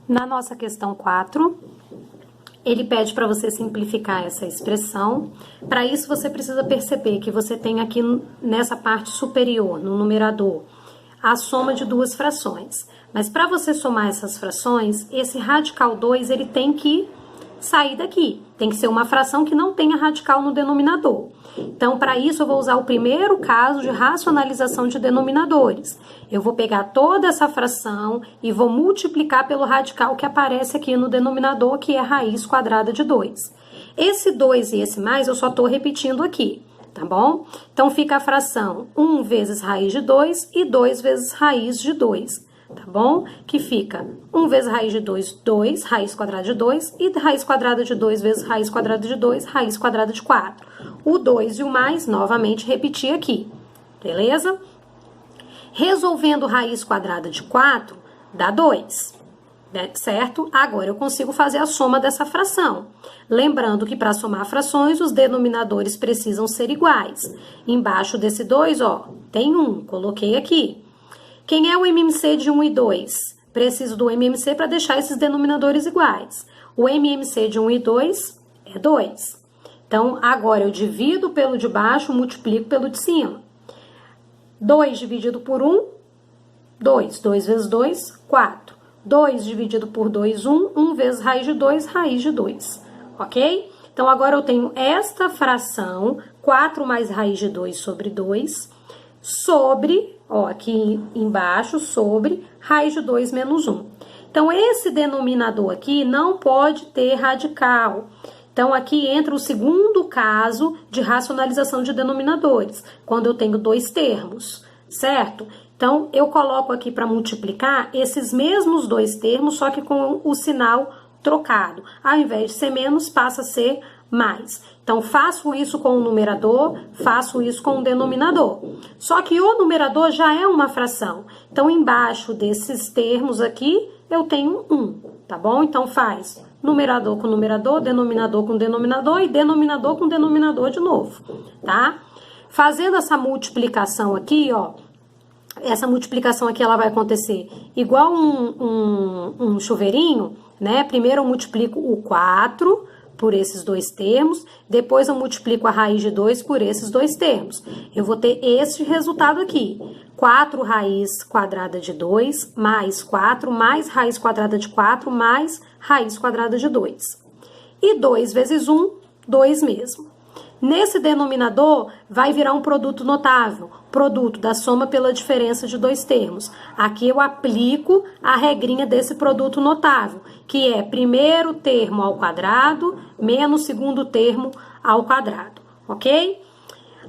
Na nossa questão 4, ele pede para você simplificar essa expressão. Para isso, você precisa perceber que você tem aqui nessa parte superior, no numerador, a soma de duas frações. Mas para você somar essas frações, esse radical 2, ele tem que sair daqui. Tem que ser uma fração que não tenha radical no denominador. Então, para isso, eu vou usar o primeiro caso de racionalização de denominadores. Eu vou pegar toda essa fração e vou multiplicar pelo radical que aparece aqui no denominador, que é raiz quadrada de 2. Esse 2 e esse mais eu só estou repetindo aqui, tá bom? Então, fica a fração 1 vezes raiz de 2 e 2 vezes raiz de 2. Tá bom? Que fica 1 vezes raiz de 2, 2, raiz quadrada de 2, e raiz quadrada de 2 vezes raiz quadrada de 2, raiz quadrada de 4. O 2 e o mais, novamente, repetir aqui. Beleza? Resolvendo raiz quadrada de 4, dá 2. Certo? Agora, eu consigo fazer a soma dessa fração. Lembrando que para somar frações, os denominadores precisam ser iguais. Embaixo desse 2, ó, tem 1. Coloquei aqui. Quem é o MMC de 1 e 2? Preciso do MMC para deixar esses denominadores iguais. O MMC de 1 e 2 é 2. Então, agora eu divido pelo de baixo, multiplico pelo de cima. 2 dividido por 1, 2. 2 vezes 2, 4. 2 dividido por 2, 1. 1 vezes raiz de 2, raiz de 2. Ok? Então, agora eu tenho esta fração, 4 mais raiz de 2 sobre 2, sobre, ó, aqui embaixo, sobre raiz de 2 menos 1. Então, esse denominador aqui não pode ter radical. Então, aqui entra o segundo caso de racionalização de denominadores, quando eu tenho dois termos, certo? Então, eu coloco aqui para multiplicar esses mesmos dois termos, só que com o sinal trocado. Ao invés de ser menos, passa a ser mais. Então, faço isso com o numerador, faço isso com o denominador. Só que o numerador já é uma fração. Então, embaixo desses termos aqui, eu tenho 1, tá bom? Então, faz numerador com numerador, denominador com denominador e denominador com denominador de novo, tá? Fazendo essa multiplicação aqui, ó, essa multiplicação aqui ela vai acontecer igual um chuveirinho, né? Primeiro eu multiplico o 4 por esses dois termos, depois eu multiplico a raiz de 2 por esses dois termos. Eu vou ter este resultado aqui, 4 raiz quadrada de 2, mais 4, mais raiz quadrada de 4, mais raiz quadrada de 2. E 2 vezes 1, 2 mesmo. Nesse denominador, vai virar um produto notável, produto da soma pela diferença de dois termos. Aqui eu aplico a regrinha desse produto notável, que é primeiro termo ao quadrado menos segundo termo ao quadrado, ok?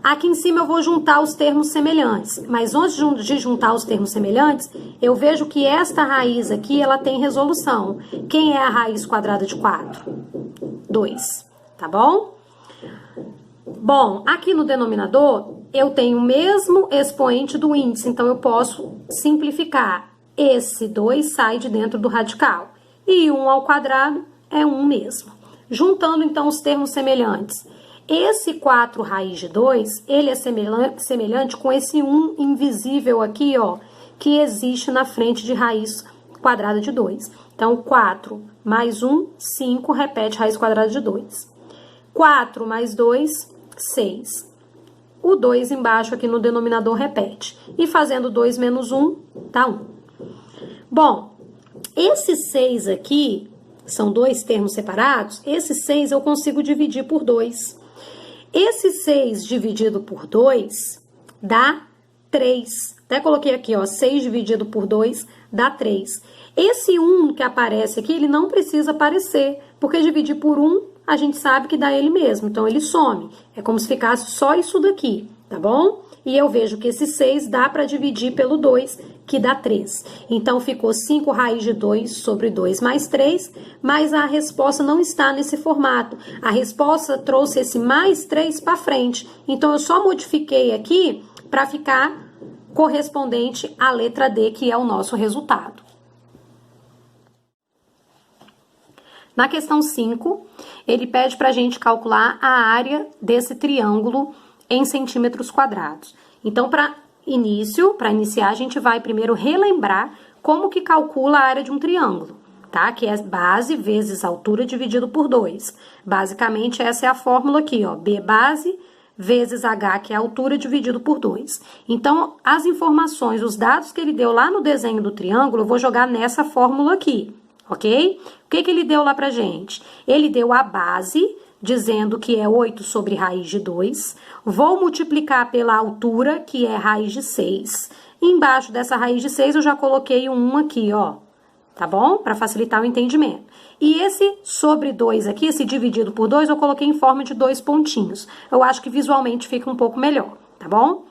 Aqui em cima eu vou juntar os termos semelhantes, mas antes de juntar os termos semelhantes, eu vejo que esta raiz aqui, ela tem resolução. Quem é a raiz quadrada de 4? 2, tá bom? Bom, aqui no denominador, eu tenho o mesmo expoente do índice, então eu posso simplificar. Esse 2 sai de dentro do radical. E 1 ao quadrado é 1 mesmo. Juntando, então, os termos semelhantes. Esse 4 raiz de 2, ele é semelhante com esse 1 invisível aqui, ó, que existe na frente de raiz quadrada de 2. Então, 4 mais 1, 5, repete raiz quadrada de 2. 4 mais 2, 6. O 2 embaixo aqui no denominador repete. E fazendo 2 menos 1, dá 1. Bom, esse 6 aqui, são dois termos separados, esse 6 eu consigo dividir por 2. Esse 6 dividido por 2 dá 3. Até coloquei aqui, ó, 6 dividido por 2 dá 3. Esse 1 que aparece aqui, ele não precisa aparecer, porque dividir por 1 a gente sabe que dá ele mesmo, então ele some. É como se ficasse só isso daqui, tá bom? E eu vejo que esse 6 dá para dividir pelo 2, que dá 3. Então, ficou 5 raiz de 2 sobre 2 mais 3, mas a resposta não está nesse formato. A resposta trouxe esse mais 3 para frente. Então, eu só modifiquei aqui para ficar correspondente à letra D, que é o nosso resultado. Na questão 5, ele pede para a gente calcular a área desse triângulo em centímetros quadrados. Então, para iniciar, a gente vai primeiro relembrar como que calcula a área de um triângulo, tá? Que é base vezes altura dividido por 2. Basicamente, essa é a fórmula aqui, ó. B base vezes H, que é a altura, dividido por 2. Então, as informações, os dados que ele deu lá no desenho do triângulo, eu vou jogar nessa fórmula aqui, ok? O que ele deu lá pra gente? Ele deu a base, dizendo que é 8 sobre raiz de 2. Vou multiplicar pela altura, que é raiz de 6. Embaixo dessa raiz de 6, eu já coloquei um 1 aqui, ó. Tá bom? Para facilitar o entendimento. E esse sobre 2 aqui, esse dividido por 2, eu coloquei em forma de 2 pontinhos. Eu acho que visualmente fica um pouco melhor, tá bom?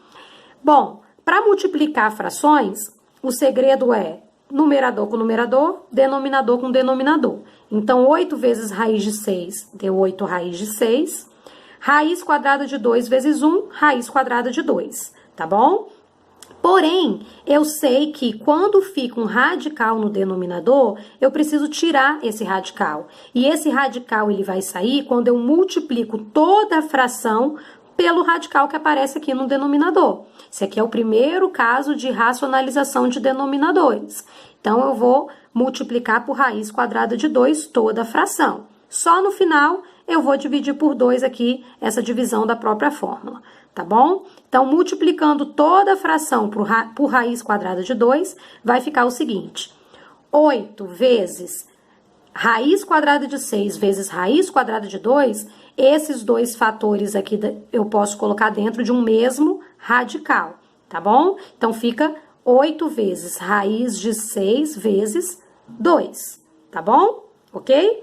Bom, para multiplicar frações, o segredo é numerador com numerador, denominador com denominador. Então, 8 vezes raiz de 6 deu 8 raiz de 6. Raiz quadrada de 2 vezes 1, raiz quadrada de 2, tá bom? Porém, eu sei que quando fica um radical no denominador, eu preciso tirar esse radical. E esse radical ele vai sair quando eu multiplico toda a fração pelo radical que aparece aqui no denominador. Esse aqui é o primeiro caso de racionalização de denominadores. Então, eu vou multiplicar por raiz quadrada de 2 toda a fração. Só no final, eu vou dividir por 2 aqui essa divisão da própria fórmula. Tá bom? Então, multiplicando toda a fração por raiz quadrada de 2, vai ficar o seguinte. 8 vezes raiz quadrada de 6 vezes raiz quadrada de 2, esses dois fatores aqui eu posso colocar dentro de um mesmo radical, tá bom? Então, fica 8 vezes raiz de 6 vezes 2, tá bom? Ok?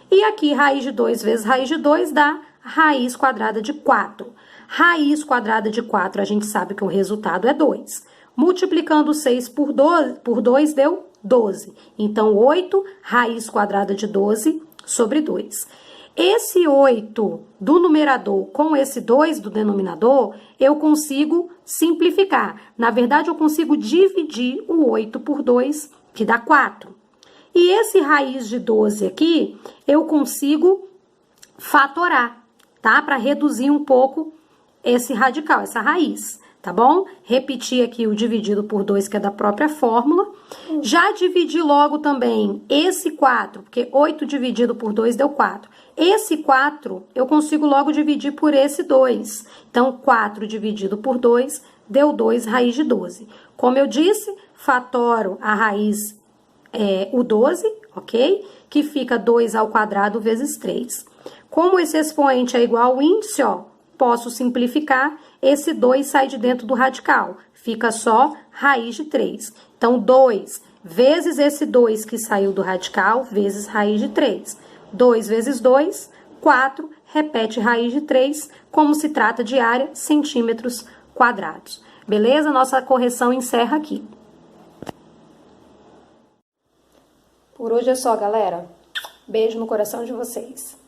E aqui, raiz de 2 vezes raiz de 2 dá raiz quadrada de 4. Raiz quadrada de 4, a gente sabe que o resultado é 2. Multiplicando 6 por 2 deu 12. Então, 8 raiz quadrada de 12 sobre 2. Esse 8 do numerador com esse 2 do denominador, eu consigo simplificar. Na verdade, eu consigo dividir o 8 por 2, que dá 4. E esse raiz de 12 aqui, eu consigo fatorar, tá? Para reduzir um pouco esse radical, essa raiz, tá bom? Repetir aqui o dividido por 2, que é da própria fórmula. Já dividi logo também esse 4, porque 8 dividido por 2 deu 4. Esse 4, eu consigo logo dividir por esse 2. Então, 4 dividido por 2 deu 2 raiz de 12. Como eu disse, fatoro a raiz, o 12, ok? Que fica 2 ao quadrado vezes 3. Como esse expoente é igual ao índice, ó, posso simplificar, esse 2 sai de dentro do radical, fica só raiz de 3. Então, 2 vezes esse 2 que saiu do radical, vezes raiz de 3. 2 vezes 2, 4, repete raiz de 3, como se trata de área, centímetros quadrados. Beleza? Nossa correção encerra aqui. Por hoje é só, galera. Beijo no coração de vocês.